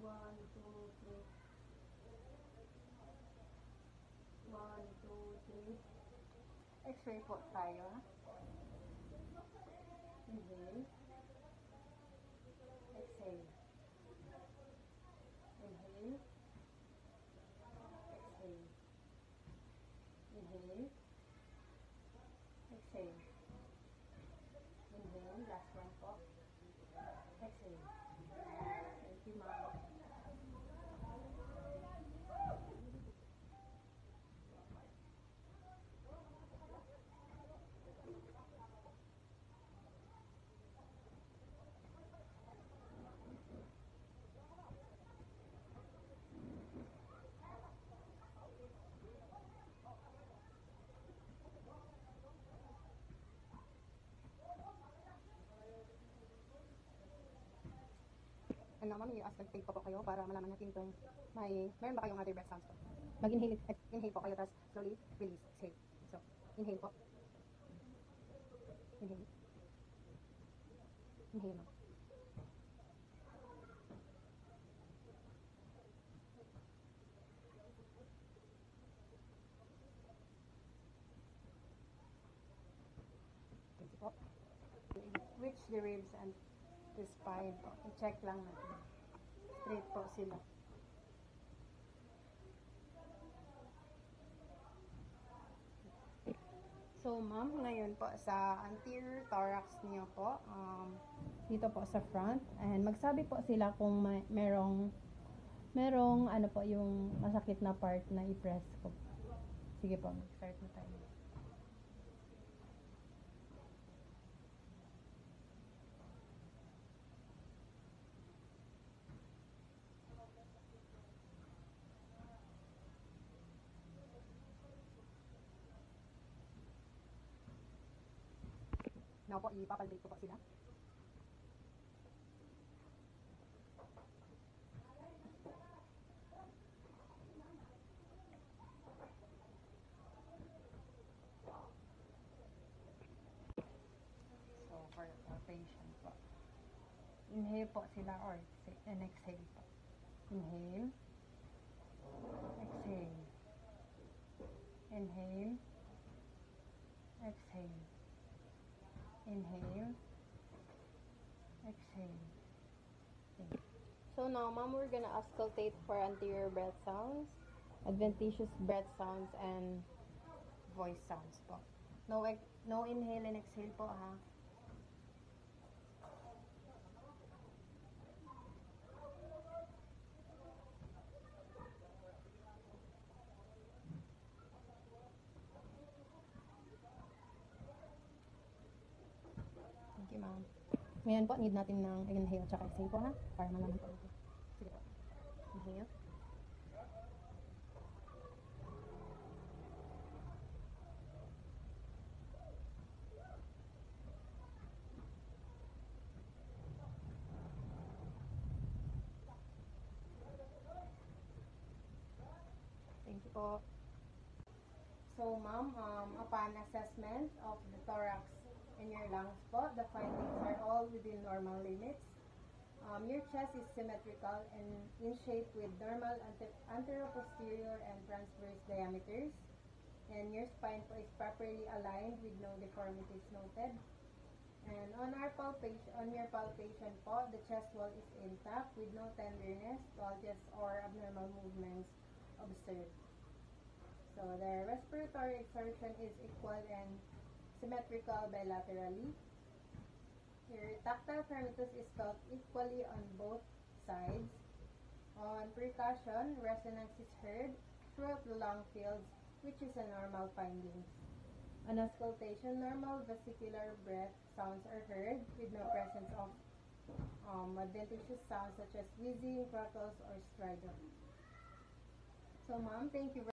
1, 2, 3. 1, 2, 3. X-ray po tayo, ha? Inhale. Exhale. Inhale. Exhale. Inhale. Exhale. Inhale. Last one po. Exhale. Thank you, ma'am. And now, ma'am, i-auscultate po kayo para malaman natin kung meron ba kayong other breath sounds po. Mag-inhale po kayo, tapos slowly release, exhale. So, inhale po. Inhale. Inhale, ma'am. Thank you po. Which the ribs and the spine po. I-check lang natin. Straight po sila. So, ma'am, ngayon po sa anterior thorax niyo po, dito po sa front, and magsabi po sila kung merong ano po yung masakit na part na i-press ko. Sige po, mag-start na tayo. Now po, ipapalpate ko po sila. So, for palpation po. Inhale po sila or and exhale po. Inhale. Exhale. Inhale. Exhale. Inhale. Exhale. So now, ma'am, we're gonna auscultate for anterior breath sounds, adventitious breath sounds, and Voice sounds po. No inhale and exhale po, ha. Thank you, ma'am. Ngayon po, need natin ng inhale at exhale po, ha? Para malaman po natin. Sige po. Inhale. Thank you po. So, ma'am, upon assessment of the thorax and your lungs po, the findings are all within normal limits. Your chest is symmetrical and in shape with normal anteroposterior and transverse diameters. And your spine po is properly aligned with no deformities noted. And on your palpation po, the chest wall is intact with no tenderness, bulges, or abnormal movements observed. So the respiratory exertion is equal and symmetrical bilaterally. Your tactile firmness is felt equally on both sides. On percussion, resonance is heard throughout the lung fields, which is a normal finding. On auscultation, normal vesicular breath sounds are heard with no presence of adventitious sounds such as wheezing, crackles, or stridor. So, ma'am, thank you very